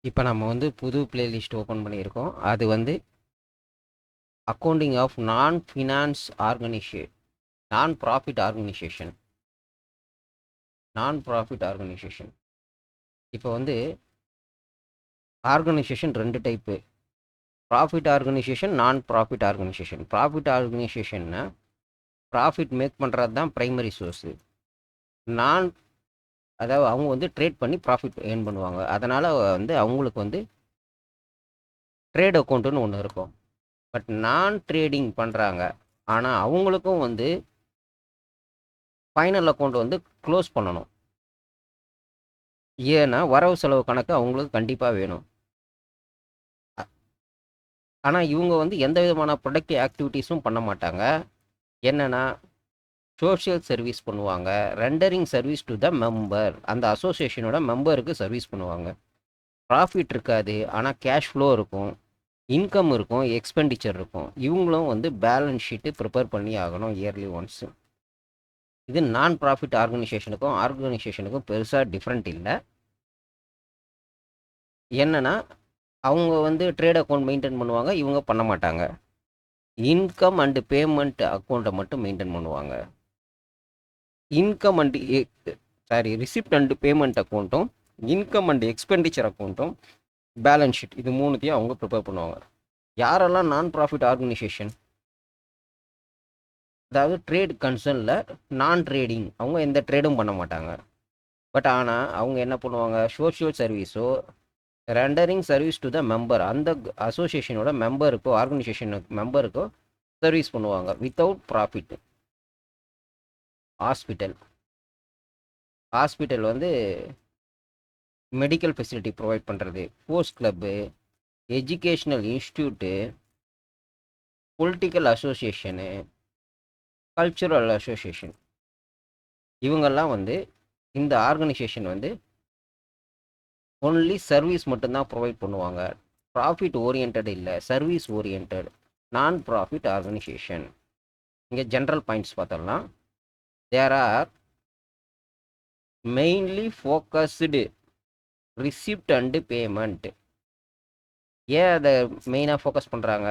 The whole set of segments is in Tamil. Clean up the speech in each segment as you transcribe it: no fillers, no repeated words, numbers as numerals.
இப்போ நம்ம வந்து புது பிளேலிஸ்ட் ஓப்பன் பண்ணியிருக்கோம். அது வந்து accounting of non finance organization, non profit organization, non profit organization. இப்போ வந்து organization 2 type. Profit organization, non profit organization. Profit ஆர்கனைசேஷன்னா ப்ராஃபிட் மேக் பண்ணுறது தான் ப்ரைமரி சோர்ஸு. நான் அதாவது அவங்க வந்து ட்ரேட் பண்ணி ப்ராஃபிட் ஏர்ன் பண்ணுவாங்க. அதனால் வந்து அவங்களுக்கு வந்து ட்ரேட் அக்கௌண்ட்டுன்னு ஒன்று இருக்கும். பட் நான் ட்ரேடிங் பண்ணுறாங்க, ஆனால் அவங்களுக்கும் வந்து ஃபைனல் அக்கௌண்ட் வந்து க்ளோஸ் பண்ணணும். ஏன்னா வரவு செலவு கணக்கு அவங்களுக்கு கண்டிப்பாக வேணும். ஆனால் இவங்க வந்து எந்த விதமான ப்ரொடக்டிவ் ஆக்டிவிட்டீஸும் பண்ண மாட்டாங்க. என்னென்னா சோஷியல் சர்வீஸ் பண்ணுவாங்க, rendering service to the member, அந்த அசோசியேஷனோட மெம்பருக்கு சர்வீஸ் பண்ணுவாங்க. ப்ராஃபிட் இருக்காது, ஆனால் கேஷ் ஃப்ளோ இருக்கும், இன்கம் இருக்கும், எக்ஸ்பெண்டிச்சர் இருக்கும். இவங்களும் வந்து பேலன்ஸ் ஷீட்டு ப்ரிப்பேர் பண்ணி ஆகணும் இயர்லி ஒன்ஸு. இது நான் ப்ராஃபிட் ஆர்கனைசேஷனுக்கும் பெருசாக டிஃப்ரெண்ட் இல்லை. என்னென்னா அவங்க வந்து ட்ரேட் அக்கௌண்ட் மெயின்டைன் பண்ணுவாங்க, இவங்க பண்ண மாட்டாங்க. இன்கம் அண்டு பேமெண்ட் அக்கௌண்ட்டை மட்டும் மெயின்டைன் பண்ணுவாங்க. Income and receipt and payment அக்கௌண்ட்டும், இன்கம் அண்டு எக்ஸ்பெண்டிச்சர் அக்கௌண்ட்டும், பேலன்ஸ் ஷீட், இது மூணுத்தையும் அவங்க ப்ரிப்பேர் பண்ணுவாங்க. யாரெல்லாம் நான் ப்ராஃபிட் ஆர்கனைசேஷன், அதாவது ட்ரேட் கன்சர்னில் நான் ட்ரேடிங், அவங்க எந்த ட்ரேடும் பண்ண மாட்டாங்க. பட் ஆனால் அவங்க என்ன பண்ணுவாங்க, சோஷியல் சர்வீஸோ rendering service to the member, அந்த அசோசியேஷனோட மெம்பருக்கோ ஆர்கனைசேஷனுக்கு மெம்பருக்கோ சர்வீஸ் பண்ணுவாங்க வித்தவுட் ப்ராஃபிட். ஹாஸ்பிட்டல் வந்து மெடிக்கல் ஃபெசிலிட்டி ப்ரொவைட் பண்ணுறது, sports club, educational institute, political association, cultural association, இவங்கெல்லாம் வந்து இந்த ஆர்கனைசேஷன் வந்து ஒன்லி சர்வீஸ் மட்டும்தான் ப்ரொவைட் பண்ணுவாங்க. ப்ராஃபிட் ஓரியன்ட் இல்லை, service orient non profit organization. இங்கே ஜென்ரல் பாயிண்ட்ஸ் பார்த்தோம்னா, there are mainly focused receipt and payment. ஏன் அதை மெயினாக ஃபோக்கஸ் பண்ணுறாங்க,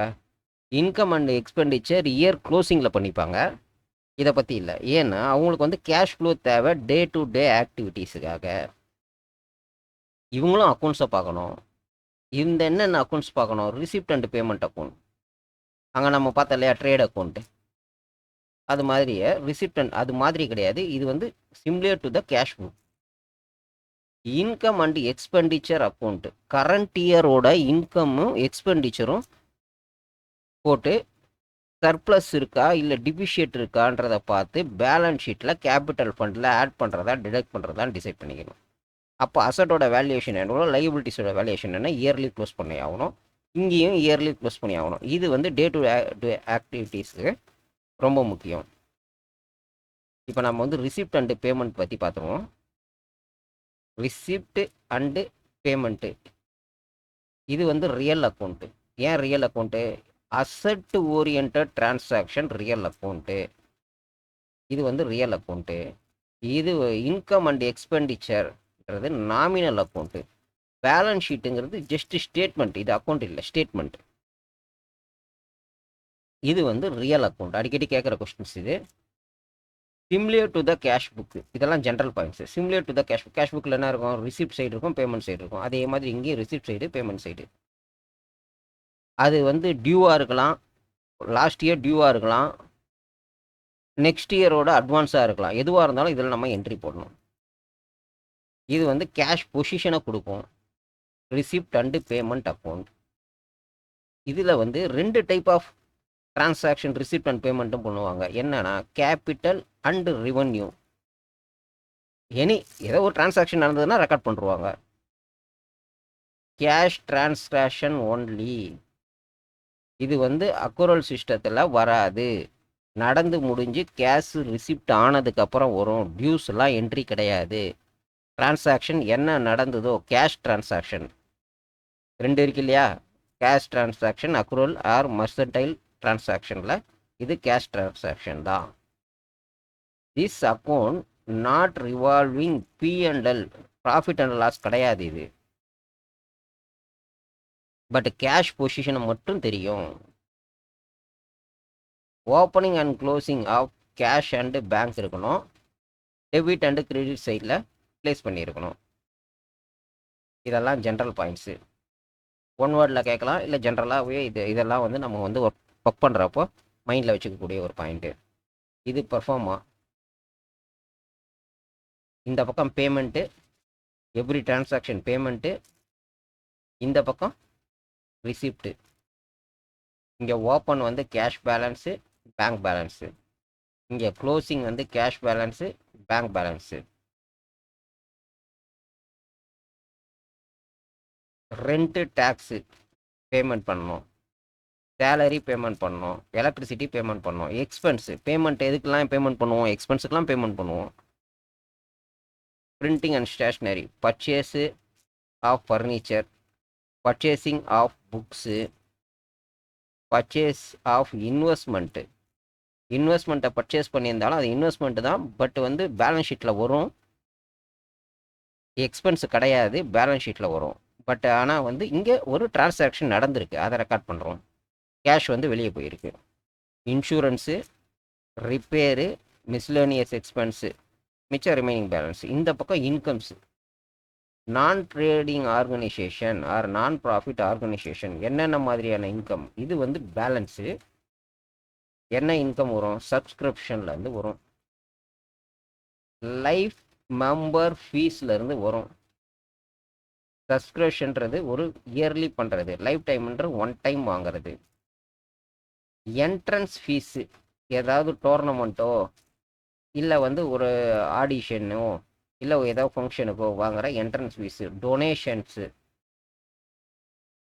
இன்கம் அண்ட் எக்ஸ்பெண்டிச்சர் இயர் க்ளோசிங்கில் பண்ணிப்பாங்க. இதை பற்றி இல்லை. ஏன்னா அவங்களுக்கு வந்து கேஷ் ஃப்ளோ தேவை டே டு டே ஆக்டிவிட்டீஸுக்காக. இவங்களும் அக்கௌண்ட்ஸை பார்க்கணும். இந்த என்னென்ன அக்கௌண்ட்ஸ் பார்க்கணும், ரிசிப்ட் அண்ட் பேமெண்ட் அக்கௌண்ட். அங்கே நம்ம பார்த்தோம் இல்லையா ட்ரேட் அக்கௌண்ட்டு, அது மாதிரியே ரிசிப்ட் அண்ட், அது மாதிரி கிடையாது, இது வந்து similar to the cash book. Income and expenditure account, current இயரோட இன்கமும் எக்ஸ்பெண்டிச்சரும் போட்டு சர்ப்ளஸ் இருக்கா இல்லை டிபிஷியேட் இருக்கான்றதை பார்த்து பேலன்ஸ் ஷீட்டில் கேபிட்டல் ஃபண்டில் ஆட் பண்ணுறதா டிடக்ட் பண்ணுறதா டிசைட் பண்ணிக்கணும். அப்போ அசட்டோட வேல்யூஷன் என்ன, லைபிலிட்டிஸோட வேல்யூஷன் என்ன, இயர்லி க்ளோஸ் பண்ணி ஆகணும். இங்கேயும் இயர்லி க்ளோஸ் பண்ணி ஆகணும். இது வந்து டே டு டே ஆக்டிவிட்டீஸுக்கு ரொம்ப முக்கியம். இப்போ நம்ம வந்து ரிசிப்ட் அண்டு பேமெண்ட் பற்றி பார்த்துருவோம். ரிசிப்ட் அண்டு பேமெண்ட்டு, இது வந்து ரியல் அக்கௌண்ட்டு. ஏன் real account, asset orient transaction real account, இது வந்து ரியல் அக்கௌண்ட்டு. இது இன்கம் அண்ட் எக்ஸ்பெண்டிச்சர்ன்றது நாமினல் அக்கௌண்ட்டு. பேலன்ஸ் ஷீட்டுங்கிறது ஜஸ்ட் ஸ்டேட்மெண்ட், இது அக்கௌண்ட் இல்லை, ஸ்டேட்மெண்ட். இது வந்து ரியல் அக்கௌண்ட். அடிக்கடி கேட்குற கொஸ்டின்ஸ் இது. Similar to the cash book, இதெல்லாம் general points. Similar to the cash book, cash புக்கில் என்ன இருக்கும், ரிசிப்ட் சைடு இருக்கும், பேமெண்ட் சைடு இருக்கும். அதே மாதிரி இங்கேயும் ரிசிப்ட் சைடு, பேமெண்ட் சைடு. அது வந்து டியூவாக இருக்கலாம், லாஸ்ட் இயர் டியூவாக இருக்கலாம், நெக்ஸ்ட் இயரோட அட்வான்ஸாக இருக்கலாம். எதுவாக இருந்தாலும் இதில் நம்ம என்ட்ரி போடணும். இது வந்து கேஷ் பொசிஷனை கொடுக்கும், ரிசிப்ட் அண்டு பேமெண்ட் அக்கௌண்ட். இதில் வந்து 2 type of transaction receipt and பேமெண்ட்டும் பண்ணுவாங்க. என்னன்னா கேபிட்டல் அண்டு ரெவன்யூ. ஏதோ ஒரு டிரான்சாக்ஷன் நடந்ததுன்னா ரெக்கார்ட் பண்ணுவாங்க. கேஷ் டிரான்சாக்ஷன் ஒன்லி, இது வந்து அக்ரூவல் சிஸ்டத்தில் வராது. நடந்து முடிஞ்சு கேஷ் ரிசிப்ட் ஆனதுக்கப்புறம் வரும். டியூஸ்லாம் என்ட்ரி கிடையாது. டிரான்சாக்ஷன் என்ன நடந்ததோ, கேஷ் டிரான்சாக்ஷன் 2 இருக்கு இல்லையா, cash transaction, accrual or mercantile டிரான்சாக்ஷனில் இது கேஷ் டிரான்சாக்ஷன் தான். This account not revolving P&L, profit and loss கிடையாது. இது பட் கேஷ் பொசிஷனை மட்டும் தெரியும். Opening and closing of cash and bank இருக்கணும். டெபிட் அண்டு கிரெடிட் சைடில் ப்ளேஸ் பண்ணியிருக்கணும். இதெல்லாம் ஜென்ரல் பாயிண்ட்ஸு. ஒன் வேர்டில் கேட்கலாம், இல்லை ஜென்ரலாகவே இதெல்லாம் வந்து நம்ம வந்து ஒர்க் பண்ணுறப்போ மைண்டில் வச்சுக்கக்கூடிய ஒரு பாயிண்ட்டு. இது பெர்ஃபார்மா. இந்த பக்கம் பேமெண்ட்டு, எவ்ரி டிரான்சாக்ஷன் பேமெண்ட்டு. இந்த பக்கம் ரிசிப்ட்டு. இங்கே ஓப்பன் வந்து கேஷ் பேலன்ஸு, பேங்க் பேலன்ஸு. இங்கே க்ளோசிங் வந்து cash balance, bank balance. Rent tax payment பண்ணணும், சேலரி பேமெண்ட் பண்ணணும், எலக்ட்ரிசிட்டி பேமெண்ட் பண்ணணும், எக்ஸ்பென்ஸு பேமெண்ட் எதுக்கெல்லாம் பேமெண்ட் பண்ணுவோம், எக்ஸ்பென்ஸுக்கெலாம் பேமெண்ட் பண்ணுவோம். Printing and stationery, purchase of furniture, purchasing of books, purchase of investment. இன்வெஸ்ட்மெண்ட்டை பர்ச்சேஸ் பண்ணியிருந்தாலும் அது இன்வெஸ்ட்மெண்ட்டு தான், பட் வந்து பேலன்ஸ் ஷீட்டில் வரும். எக்ஸ்பென்ஸ் கிடையாது, பேலன்ஸ் ஷீட்டில் வரும். பட் ஆனால் வந்து இங்கே ஒரு டிரான்சாக்ஷன் நடந்திருக்கு, அதை ரெக்கார்ட் பண்ணுறோம். கேஷ் வந்து வெளியே போயிருக்கு. இன்சூரன்ஸு, ரிப்பேரு, மிஸ்லேனியஸ் எக்ஸ்பென்ஸு, மிச்சம் ரிமைனிங் பேலன்ஸ். இந்த பக்கம் இன்கம்ஸு, நான் ட்ரேடிங் ஆர்கனைசேஷன் ஆர் நான் ப்ராஃபிட் ஆர்கனைசேஷன் என்னென்ன மாதிரியான இன்கம். இது வந்து பேலன்ஸு. என்ன இன்கம் வரும், சப்ஸ்கிரிப்ஷன்லேருந்து வரும், லைஃப் மெம்பர் ஃபீஸ்லேருந்து வரும். சப்ஸ்கிரிப்ஷன்றது ஒரு இயர்லி பண்ணுறது, லைஃப் டைம்ன்ற ஒன் டைம் வாங்குறது. என்ட்ரன்ஸ் ஃபீஸு, ஏதாவது டோர்னமெண்ட்டோ இல்லை வந்து ஒரு ஆடிஷனோ இல்லை ஏதாவது ஃபங்க்ஷனுக்கோ வாங்குகிற entrance fees. Donations,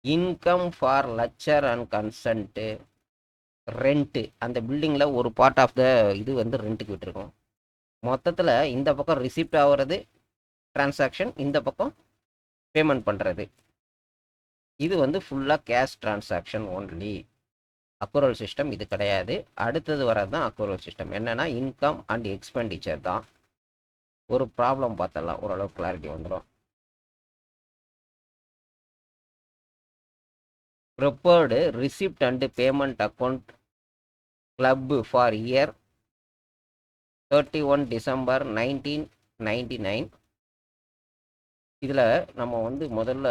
income for lecture and concert, rent. அந்த பில்டிங்கில் ஒரு பார்ட் ஆஃப் த இது வந்து ரெண்ட்டுக்கு விட்டுருக்கோம். மொத்தத்தில் இந்த பக்கம் ரிசிப்ட் ஆகிறது டிரான்சாக்ஷன், இந்த பக்கம் பேமெண்ட் பண்ணுறது. இது வந்து ஃபுல்லாக cash transaction only. Accrual system இது கிடையாது. அடுத்தது வரது தான் அக்ரூவல் சிஸ்டம். என்னென்னா இன்கம் அண்ட் எக்ஸ்பெண்டிச்சர் தான். ஒரு ப்ராப்ளம் பார்த்தலாம், ஓரளவுக்கு கிளாரிட்டி வந்துடும். Prepared receipt and payment account club for year 31 December 1999. இதில் நம்ம வந்து முதல்ல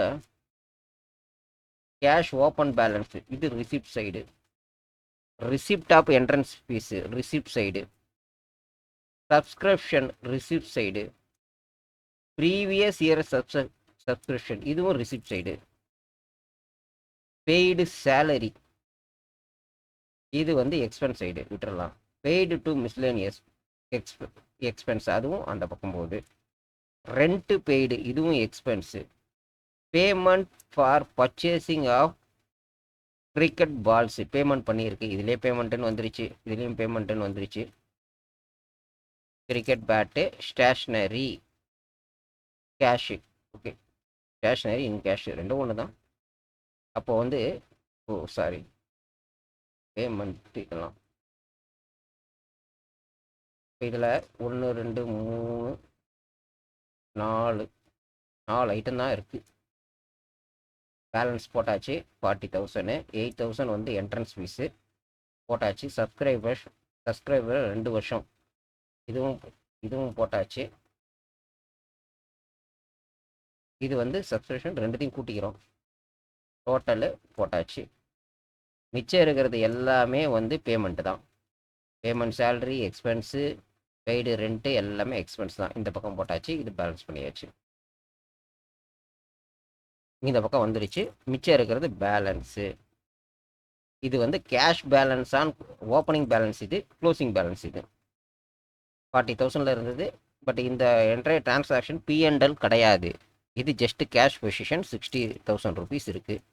கேஷ் ஓப்பன் பேலன்ஸு, இது receipt side. Receipt of entrance fees receipt side. Subscription receipt side. Previous year subscription, இதுவும் ரிசிப்ட் சைடு. பெய்டு சேலரி, இது வந்து எக்ஸ்பென்ஸ் சைடு விட்டுறலாம். பெய்டு டு மிஸ்லேனியஸ் எக்ஸ்பென்ஸ், அதுவும் அந்த பக்கம் போகுது. ரெண்ட்டு பெய்டு, இதுவும் expense. Payment for purchasing of cricket balls payment பண்ணியிருக்கு. இதுலேயே பேமெண்ட்டுன்னு வந்துருச்சு, இதுலேயும் பேமெண்ட்டுன்னு வந்துருச்சு. Cricket bat, stationery, cash. Okay, stationery in cash ரெண்டும் ஒன்று தான். அப்போ வந்து பேமெண்ட் இதெல்லாம் இதில் 1 2 3 4 ஐட்டம் தான் இருக்குது. பேலன்ஸ் போட்டாச்சு 40,000. 8,000 வந்து என்ட்ரன்ஸ் ஃபீஸு போட்டாச்சு. சப்ஸ்கிரைபர் 2 வருஷம், இதுவும் போட்டாச்சு. இது வந்து சப்ஸ்கிரிப்ஷன் ரெண்டுத்தையும் கூட்டிக்கிறோம், டோட்டலு போட்டாச்சு. மிச்சம் இருக்கிறது எல்லாமே வந்து பேமெண்ட்டு தான். Payment, salary, expense, paid, rent எல்லாமே எக்ஸ்பென்ஸ் தான். இந்த பக்கம் போட்டாச்சு, இது பேலன்ஸ் பண்ணியாச்சு. இந்த பக்கம் வந்துடுச்சு. மிச்சம் இருக்கிறது பேலன்ஸு. இது வந்து cash balance on opening balance, இது க்ளோசிங் பேலன்ஸ். இது 40,000 இருந்தது. பட் இந்த என்டையர் டிரான்சாக்ஷன் P&L கிடையாது. இது ஜஸ்ட் கேஷ் பொசிஷன் 60,000 ருபீஸ் இருக்குது.